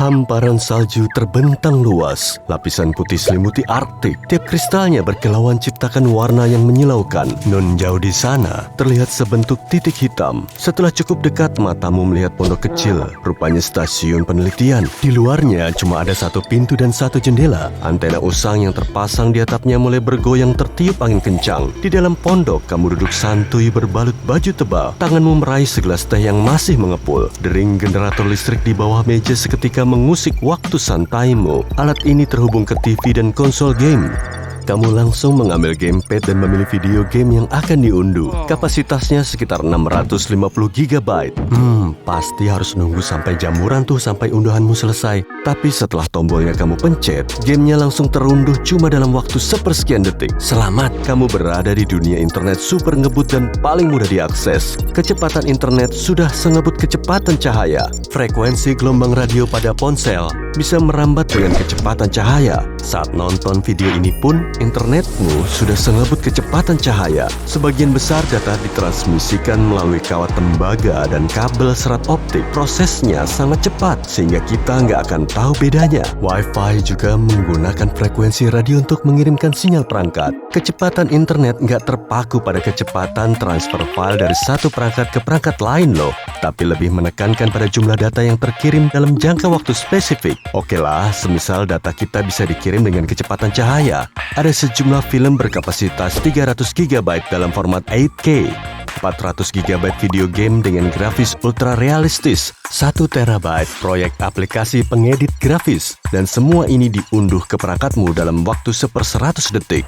Hamparan salju terbentang luas, lapisan putih selimuti Arktik. Tiap kristalnya berkilauan ciptakan warna yang menyilaukan. Nun jauh di sana, terlihat sebentuk titik hitam. Setelah cukup dekat, matamu melihat pondok kecil, rupanya stasiun penelitian. Di luarnya cuma ada satu pintu dan satu jendela. Antena usang yang terpasang di atapnya mulai bergoyang tertiup angin kencang. Di dalam pondok, kamu duduk santuy berbalut baju tebal. Tanganmu meraih segelas teh yang masih mengepul. Dering generator listrik di bawah meja seketika mengusik waktu santaimu. Alat ini terhubung ke TV dan konsol game. Kamu langsung mengambil gamepad dan memilih video game yang akan diunduh. Kapasitasnya sekitar 650 GB. Pasti harus nunggu sampai jamuran tuh sampai unduhanmu selesai. Tapi setelah tombolnya kamu pencet, gamenya langsung terunduh cuma dalam waktu sepersekian detik. Selamat, kamu berada di dunia internet super ngebut dan paling mudah diakses. Kecepatan internet sudah sengebut kecepatan cahaya. Frekuensi gelombang radio pada ponsel bisa merambat dengan kecepatan cahaya. Saat nonton video ini pun, internetmu sudah sengebut kecepatan cahaya. Sebagian besar data ditransmisikan melalui kawat tembaga dan kabel serat optik. Prosesnya sangat cepat sehingga kita nggak akan tahu bedanya. Wi-Fi juga menggunakan frekuensi radio untuk mengirimkan sinyal perangkat. Kecepatan internet nggak terpaku pada kecepatan transfer file dari satu perangkat ke perangkat lain loh, tapi lebih menekankan pada jumlah data yang terkirim dalam jangka waktu spesifik. Oke lah, semisal data kita bisa dikirim dengan kecepatan cahaya. Ada sejumlah film berkapasitas 300 GB dalam format 8K, 400 GB video game dengan grafis ultra realistis, 1 TB proyek aplikasi pengedit grafis, dan semua ini diunduh ke perangkatmu dalam waktu 1/100 detik.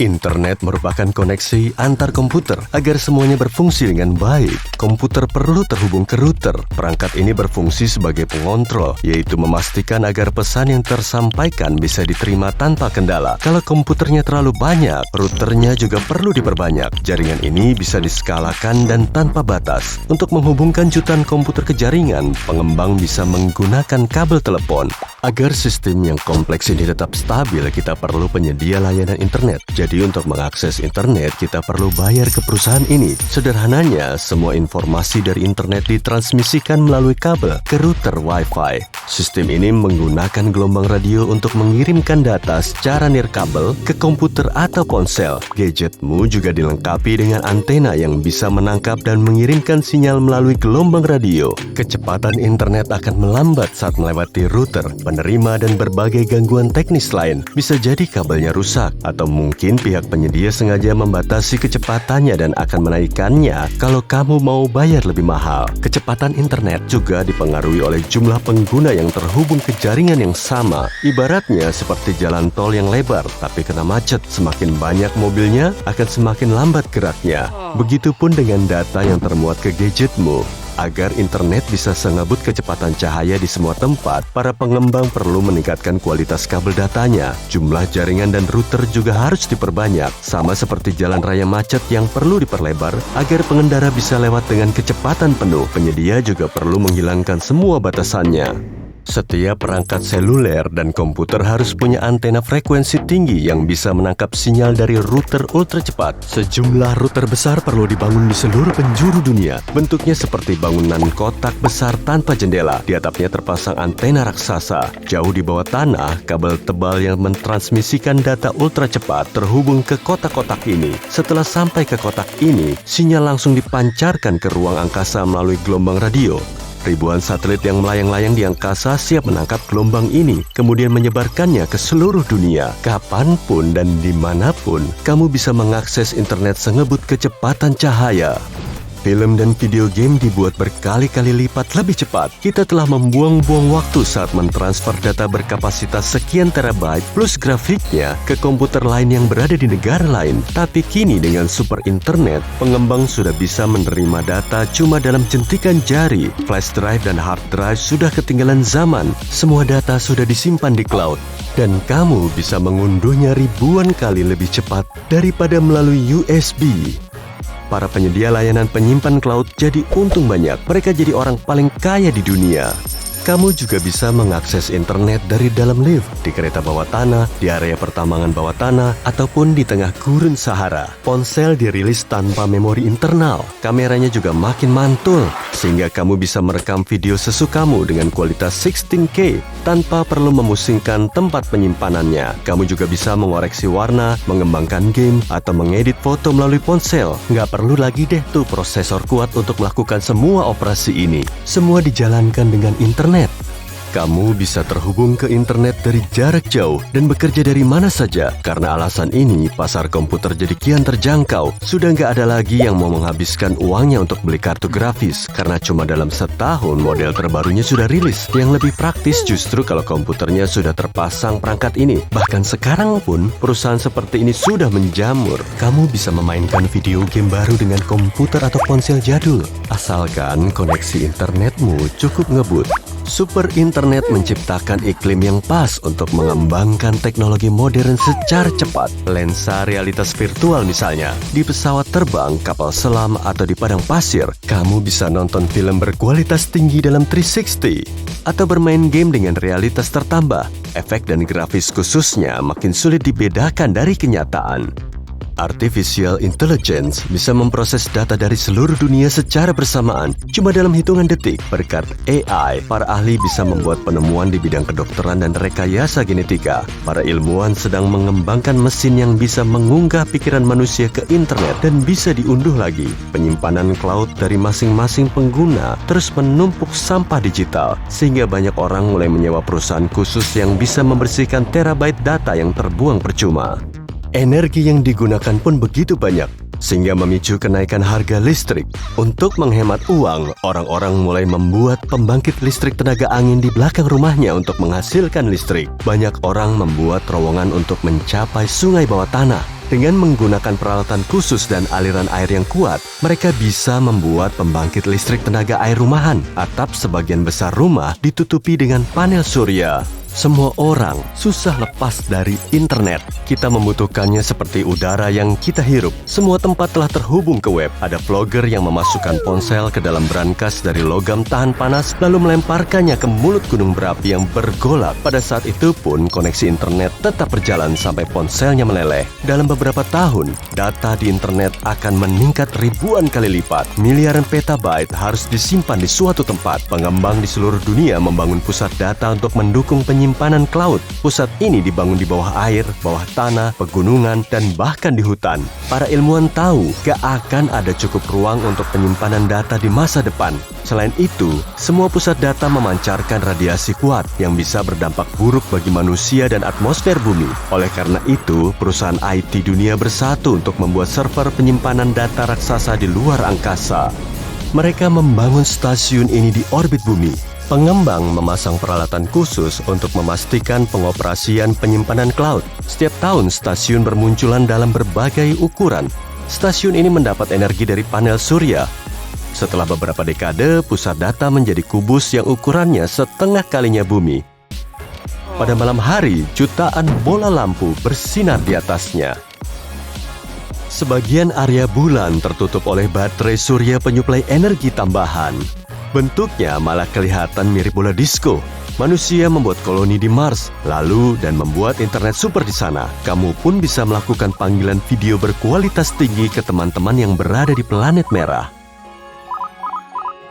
Internet merupakan koneksi antar komputer. Agar semuanya berfungsi dengan baik, komputer perlu terhubung ke router. Perangkat ini berfungsi sebagai pengontrol, yaitu memastikan agar pesan yang tersampaikan bisa diterima tanpa kendala. Kalau komputernya terlalu banyak, routernya juga perlu diperbanyak. Jaringan ini bisa diskalakan dan tanpa batas. Untuk menghubungkan jutaan komputer ke jaringan, pengembang bisa menggunakan kabel telepon. Agar sistem yang kompleks ini tetap stabil, kita perlu penyedia layanan internet. Jadi untuk mengakses internet, kita perlu bayar ke perusahaan ini. Sederhananya, semua informasi dari internet ditransmisikan melalui kabel ke router Wi-Fi. Sistem ini menggunakan gelombang radio untuk mengirimkan data secara nirkabel ke komputer atau ponsel. Gadgetmu juga dilengkapi dengan antena yang bisa menangkap dan mengirimkan sinyal melalui gelombang radio. Kecepatan internet akan melambat saat melewati router, penerima, dan berbagai gangguan teknis lain. Bisa jadi kabelnya rusak, atau mungkin pihak penyedia sengaja membatasi kecepatannya dan akan menaikkannya kalau kamu mau bayar lebih mahal. Kecepatan internet juga dipengaruhi oleh jumlah pengguna yang terhubung ke jaringan yang sama. Ibaratnya seperti jalan tol yang lebar, tapi kena macet. Semakin banyak mobilnya, akan semakin lambat geraknya. Begitupun dengan data yang termuat ke gadgetmu. Agar internet bisa sengebut kecepatan cahaya di semua tempat, para pengembang perlu meningkatkan kualitas kabel datanya. Jumlah jaringan dan router juga harus diperbanyak, sama seperti jalan raya macet yang perlu diperlebar agar pengendara bisa lewat dengan kecepatan penuh. Penyedia juga perlu menghilangkan semua batasannya. Setiap perangkat seluler dan komputer harus punya antena frekuensi tinggi yang bisa menangkap sinyal dari router ultra cepat. Sejumlah router besar perlu dibangun di seluruh penjuru dunia. Bentuknya seperti bangunan kotak besar tanpa jendela. Di atapnya terpasang antena raksasa. Jauh di bawah tanah, kabel tebal yang mentransmisikan data ultra cepat terhubung ke kotak-kotak ini. Setelah sampai ke kotak ini, sinyal langsung dipancarkan ke ruang angkasa melalui gelombang radio. Ribuan satelit yang melayang-layang di angkasa siap menangkap gelombang ini, kemudian menyebarkannya ke seluruh dunia. Kapanpun dan dimanapun, kamu bisa mengakses internet sengebut kecepatan cahaya. Film dan video game dibuat berkali-kali lipat lebih cepat. Kita telah membuang-buang waktu saat mentransfer data berkapasitas sekian terabyte plus grafiknya ke komputer lain yang berada di negara lain. Tapi kini dengan super internet, pengembang sudah bisa menerima data cuma dalam jentikan jari. Flash drive dan hard drive sudah ketinggalan zaman. Semua data sudah disimpan di cloud. Dan kamu bisa mengunduhnya ribuan kali lebih cepat daripada melalui USB. Para penyedia layanan penyimpan cloud jadi untung banyak. Mereka jadi orang paling kaya di dunia. Kamu juga bisa mengakses internet dari dalam lift, di kereta bawah tanah, di area pertambangan bawah tanah, ataupun di tengah gurun Sahara. Ponsel dirilis tanpa memori internal. Kameranya juga makin mantul, sehingga kamu bisa merekam video sesukamu dengan kualitas 16K tanpa perlu memusingkan tempat penyimpanannya. Kamu juga bisa mengoreksi warna, mengembangkan game, atau mengedit foto melalui ponsel. Nggak perlu lagi deh tuh prosesor kuat untuk melakukan semua operasi ini. Semua dijalankan dengan internet. Kamu bisa terhubung ke internet dari jarak jauh dan bekerja dari mana saja. Karena alasan ini, pasar komputer jadi kian terjangkau. Sudah nggak ada lagi yang mau menghabiskan uangnya untuk beli kartu grafis, karena cuma dalam setahun model terbarunya sudah rilis. Yang lebih praktis justru kalau komputernya sudah terpasang perangkat ini. Bahkan sekarang pun, perusahaan seperti ini sudah menjamur. Kamu bisa memainkan video game baru dengan komputer atau ponsel jadul, asalkan koneksi internetmu cukup ngebut. Super Internet menciptakan iklim yang pas untuk mengembangkan teknologi modern secara cepat. Lensa realitas virtual misalnya, di pesawat terbang, kapal selam, atau di padang pasir, kamu bisa nonton film berkualitas tinggi dalam 360, atau bermain game dengan realitas tertambah. Efek dan grafis khususnya makin sulit dibedakan dari kenyataan. Artificial Intelligence bisa memproses data dari seluruh dunia secara bersamaan, cuma dalam hitungan detik. Berkat AI, para ahli bisa membuat penemuan di bidang kedokteran dan rekayasa genetika. Para ilmuwan sedang mengembangkan mesin yang bisa mengunggah pikiran manusia ke internet dan bisa diunduh lagi. Penyimpanan cloud dari masing-masing pengguna terus menumpuk sampah digital, sehingga banyak orang mulai menyewa perusahaan khusus yang bisa membersihkan terabyte data yang terbuang percuma. Energi yang digunakan pun begitu banyak, sehingga memicu kenaikan harga listrik. Untuk menghemat uang, orang-orang mulai membuat pembangkit listrik tenaga angin di belakang rumahnya untuk menghasilkan listrik. Banyak orang membuat terowongan untuk mencapai sungai bawah tanah. Dengan menggunakan peralatan khusus dan aliran air yang kuat, mereka bisa membuat pembangkit listrik tenaga air rumahan. Atap sebagian besar rumah ditutupi dengan panel surya. Semua orang susah lepas dari internet. Kita membutuhkannya seperti udara yang kita hirup. Semua tempat telah terhubung ke web. Ada vlogger yang memasukkan ponsel ke dalam brankas dari logam tahan panas, lalu melemparkannya ke mulut gunung berapi yang bergolak. Pada saat itu pun koneksi internet tetap berjalan sampai ponselnya meleleh. Dalam beberapa tahun, data di internet akan meningkat ribuan kali lipat. Miliaran petabyte harus disimpan di suatu tempat. Pengembang di seluruh dunia membangun pusat data untuk mendukung penyimpanan cloud. Pusat ini dibangun di bawah air, bawah tanah, pegunungan, dan bahkan di hutan. Para ilmuwan tahu gak akan ada cukup ruang untuk penyimpanan data di masa depan. Selain itu, semua pusat data memancarkan radiasi kuat yang bisa berdampak buruk bagi manusia dan atmosfer bumi. Oleh karena itu, perusahaan IT dunia bersatu untuk membuat server penyimpanan data raksasa di luar angkasa. Mereka membangun stasiun ini di orbit bumi. Pengembang memasang peralatan khusus untuk memastikan pengoperasian penyimpanan cloud. Setiap tahun, stasiun bermunculan dalam berbagai ukuran. Stasiun ini mendapat energi dari panel surya. Setelah beberapa dekade, pusat data menjadi kubus yang ukurannya setengah kalinya bumi. Pada malam hari, jutaan bola lampu bersinar di atasnya. Sebagian area bulan tertutup oleh baterai surya penyuplai energi tambahan. Bentuknya malah kelihatan mirip bola disko. Manusia membuat koloni di Mars, lalu dan membuat internet super di sana. Kamu pun bisa melakukan panggilan video berkualitas tinggi ke teman-teman yang berada di planet merah.